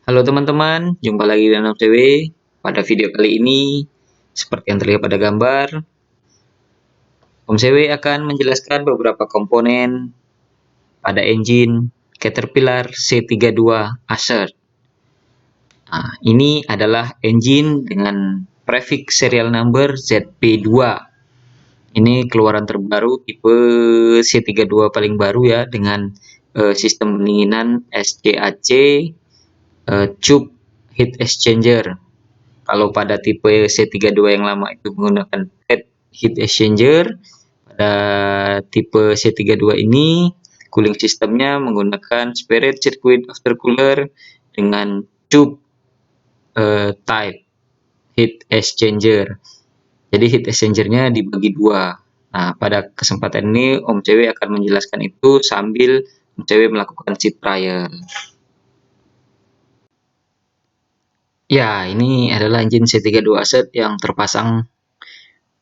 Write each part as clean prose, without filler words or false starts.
Halo teman-teman, jumpa lagi dengan OTW. Pada video kali ini, seperti yang terlihat pada gambar, Om CW akan menjelaskan beberapa komponen pada engine Caterpillar C32 Assert. Nah, ini adalah engine dengan prefix serial number ZP2. Ini keluaran terbaru tipe C32 paling baru ya, dengan sistem pendinginan SCAC tube heat exchanger. Kalau pada tipe C32 yang lama itu menggunakan heat exchanger, pada tipe C32 ini cooling sistemnya menggunakan spirit circuit aftercooler dengan tube type heat exchanger. Jadi heat exchangernya dibagi dua. Nah, pada kesempatan ini Om CW akan menjelaskan itu sambil Om CW melakukan seat trial. Ya, ini adalah engine C32 Assert yang terpasang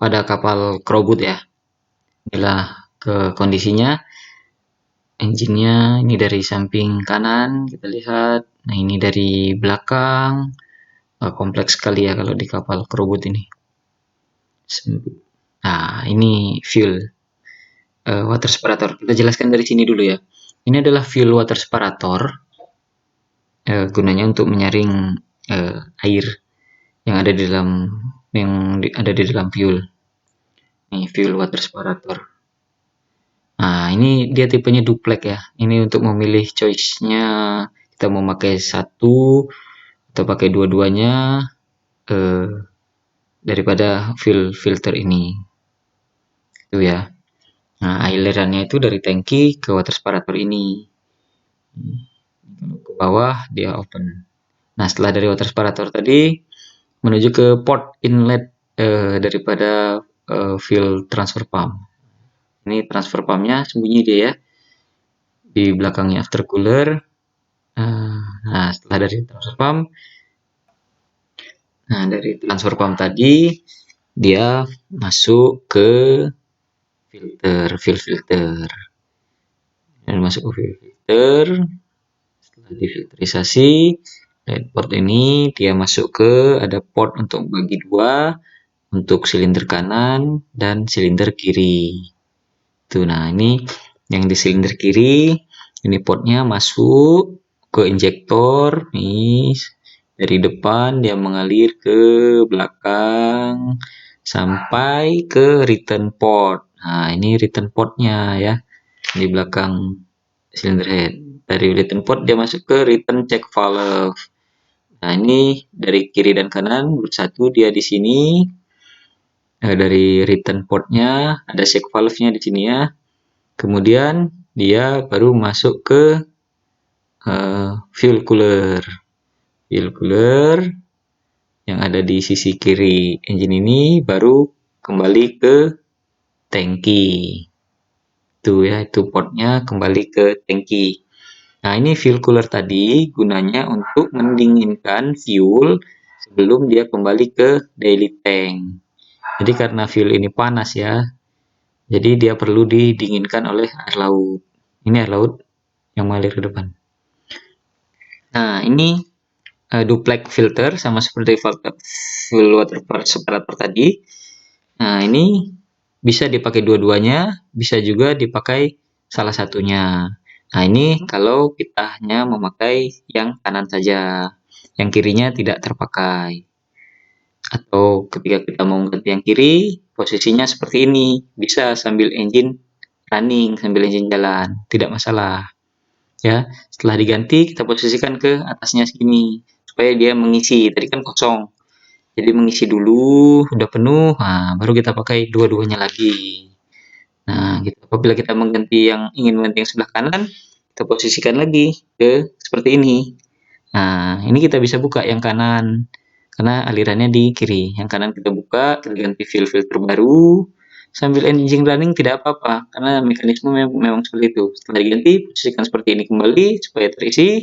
pada kapal Crowboat ya. Inilah ke kondisinya. Engine-nya ini dari samping kanan kita lihat. Nah, ini dari belakang. Kompleks sekali ya kalau di kapal Crowboat ini. Nah, ini fuel water separator. Kita jelaskan dari sini dulu ya. Ini adalah fuel water separator. Gunanya untuk menyaring air yang ada di dalam fuel. Ini fuel water separator. Nah, ini dia tipenya duplex ya. Ini untuk memilih choice-nya, kita mau pakai satu atau pakai dua-duanya daripada filter ini. Itu ya. Nah, alirannya itu dari tangki ke water separator ini. Kalau ke bawah dia open. Nah, setelah dari water separator tadi menuju ke port inlet daripada fuel transfer pump. Ini transfer pumpnya sembunyi dia ya, di belakangnya aftercooler. Nah, setelah dari transfer pump tadi dia masuk ke filter dan masuk ke filter. Setelah difilterisasi, port ini dia masuk ke ada port untuk bagi dua, untuk silinder kanan dan silinder kiri. Tuh, nah ini yang di silinder kiri, ini portnya masuk ke injektor nih, dari depan dia mengalir ke belakang sampai ke return port. Nah, ini return portnya ya, di belakang cylinder head. Dari return port dia masuk ke return check valve. Nah, ini dari kiri dan kanan bersatu dia di sini. Dari return portnya ada check valve-nya di sini ya. Kemudian dia baru masuk ke fuel cooler. Fuel cooler yang ada di sisi kiri engine ini baru kembali ke tangki. Itu ya, itu portnya kembali ke tangki. Nah, ini fuel cooler tadi gunanya untuk mendinginkan fuel sebelum dia kembali ke daily tank. Jadi karena fuel ini panas ya, jadi dia perlu didinginkan oleh air laut. Ini air laut yang mengalir ke depan. Nah, ini duplex filter sama seperti fuel water separator tadi. Nah, ini bisa dipakai dua-duanya, bisa juga dipakai salah satunya. Nah, ini kalau kita hanya memakai yang kanan saja, yang kirinya tidak terpakai. Atau ketika kita mau ganti yang kiri, posisinya seperti ini. Bisa sambil engine running, sambil engine jalan, tidak masalah. Ya, setelah diganti kita posisikan ke atasnya sini supaya dia mengisi. Tadi kan kosong. Jadi mengisi dulu, udah penuh, nah baru kita pakai dua-duanya lagi. Nah, gitu. Apabila kita ingin mengganti yang sebelah kanan, kita posisikan lagi ke seperti ini. Nah, ini kita bisa buka yang kanan karena alirannya di kiri. Yang kanan kita buka, kita ganti filter baru. Sambil engine running tidak apa-apa karena mekanisme memang seperti itu. Setelah diganti, posisikan seperti ini kembali supaya terisi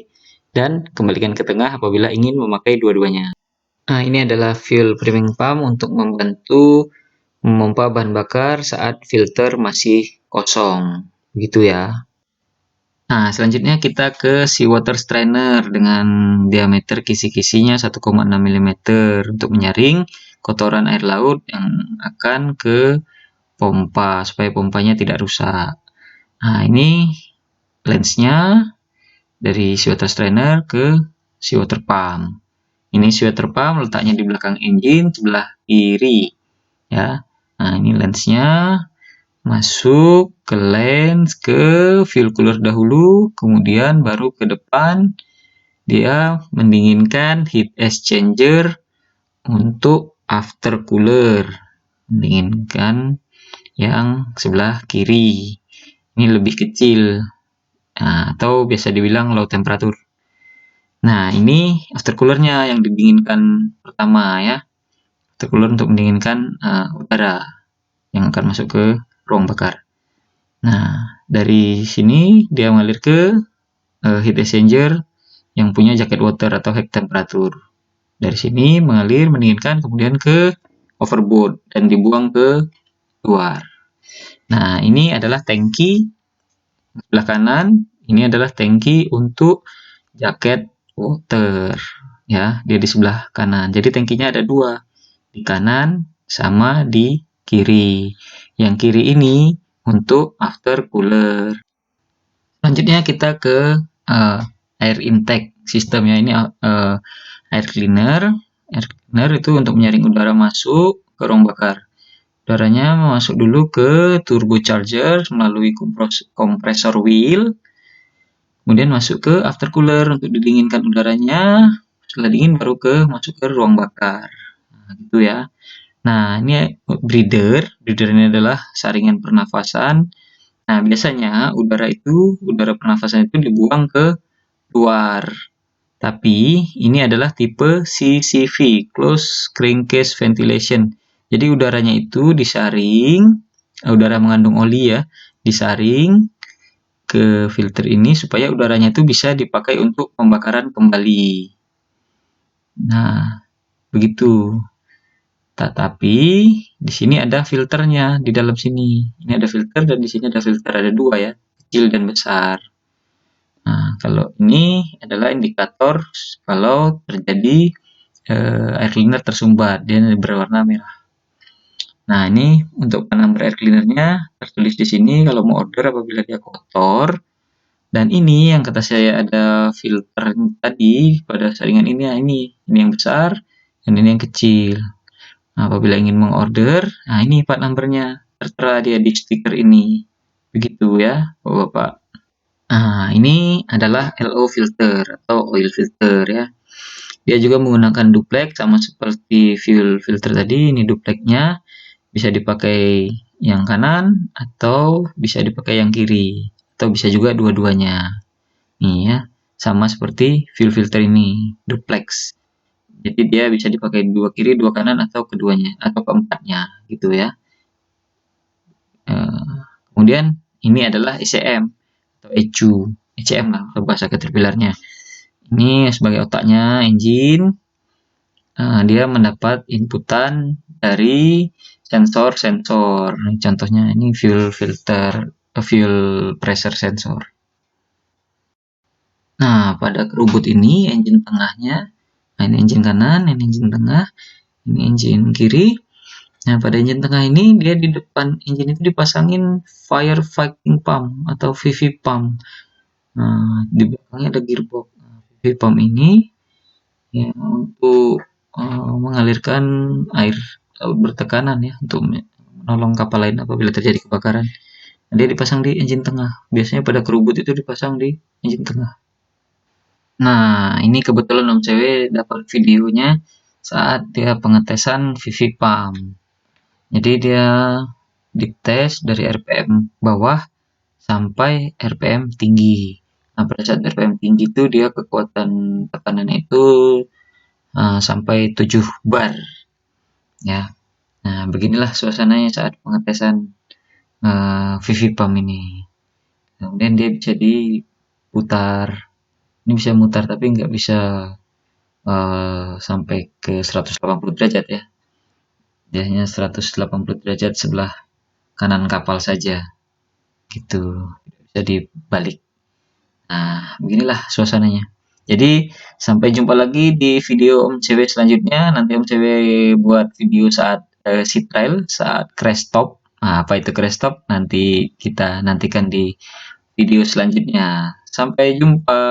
dan kembalikan ke tengah apabila ingin memakai dua-duanya. Nah, ini adalah fuel priming pump untuk membantu memompa bahan bakar saat filter masih kosong. Begitu ya. Nah, selanjutnya kita ke seawater strainer dengan diameter kisi-kisinya 1,6 mm untuk menyaring kotoran air laut yang akan ke pompa supaya pompanya tidak rusak. Nah, ini lensnya dari seawater strainer ke seawater pump. Ini seawater pump letaknya di belakang engine sebelah kiri, ya. Nah, ini lensnya masuk ke lens ke fuel cooler dahulu, kemudian baru ke depan dia mendinginkan heat exchanger untuk after cooler, mendinginkan yang sebelah kiri. Ini lebih kecil, atau biasa dibilang low temperature. Nah, ini after coolernya yang didinginkan pertama, ya. After cooler untuk mendinginkan udara yang akan masuk ke ruang bakar. Nah, dari sini dia mengalir ke heat exchanger yang punya jacket water atau high temperature. Dari sini mengalir, mendinginkan, kemudian ke overboard dan dibuang ke luar. Nah, ini adalah tangki sebelah kanan. Ini adalah tangki untuk jacket water. Ya, dia di sebelah kanan. Jadi tangkinya ada dua, di kanan sama di kiri. Yang kiri ini untuk after cooler. Selanjutnya kita ke air intake sistemnya. Ini air cleaner. Air cleaner itu untuk menyaring udara masuk ke ruang bakar. Udaranya masuk dulu ke turbocharger melalui kompresor wheel, kemudian masuk ke after cooler untuk didinginkan udaranya. Setelah dingin baru masuk ke ruang bakar. Nah, gitu ya. Nah, ini breather. Breather ini adalah saringan pernafasan. Nah, biasanya udara pernafasan itu dibuang ke luar. Tapi ini adalah tipe CCV, Close Crankcase Ventilation. Jadi udaranya itu disaring, udara mengandung oli ya, disaring ke filter ini supaya udaranya itu bisa dipakai untuk pembakaran kembali. Nah, begitu. Tetapi di sini ada filternya di dalam sini. Ini ada filter dan di sini ada filter, ada dua ya, kecil dan besar. Nah, kalau ini adalah indikator kalau terjadi air cleaner tersumbat, dia berwarna merah. Nah, ini untuk penambah air cleanernya tertulis di sini kalau mau order apabila dia kotor. Dan ini yang kata saya ada filter tadi pada saringan ini, ini yang besar dan ini yang kecil. Nah, apabila ingin mengorder, nah ini part numbernya tertera dia di stiker ini. Begitu ya, Bapak. Nah, ini adalah LO filter atau oil filter ya. Dia juga menggunakan duplex sama seperti fuel filter tadi. Ini duplexnya bisa dipakai yang kanan atau bisa dipakai yang kiri atau bisa juga dua-duanya. Nih ya, sama seperti fuel filter ini, duplex. Jadi dia bisa dipakai dua kiri, dua kanan atau keduanya atau keempatnya gitu ya. Kemudian ini adalah ECM atau ECM lah bahasa Caterpillar-nya. Ini sebagai otaknya engine. Dia mendapat inputan dari sensor-sensor. Contohnya ini fuel filter, fuel pressure sensor. Nah, pada kerubut ini engine tengahnya, nah ini engine kanan, ini engine tengah, ini engine kiri. Nah, pada engine tengah ini dia di depan engine itu dipasangin fire fighting pump atau VV pump. Nah, di belakangnya ada gearbox. Nah, VV pump ini ya untuk mengalirkan air bertekanan ya untuk menolong kapal lain apabila terjadi kebakaran. Dia dipasang di engine tengah. Biasanya pada kerubut itu dipasang di engine tengah. Nah, ini kebetulan Om CW dapat videonya saat dia pengetesan VV pump. Jadi dia dites dari RPM bawah sampai RPM tinggi. Nah, pada saat RPM tinggi itu dia kekuatan tekanannya itu sampai 7 bar. Ya. Nah, beginilah suasananya saat pengetesan VV pump ini. Kemudian dia bisa diputar. Ini bisa mutar tapi nggak bisa sampai ke 180 derajat ya. Biasanya 180 derajat sebelah kanan kapal saja. Gitu. Tidak bisa dibalik. Nah, beginilah suasananya. Jadi, sampai jumpa lagi di video Om CW selanjutnya. Nanti Om CW buat video saat seat trail, saat crash stop. Nah, apa itu crash stop? Nanti kita nantikan di video selanjutnya. Sampai jumpa.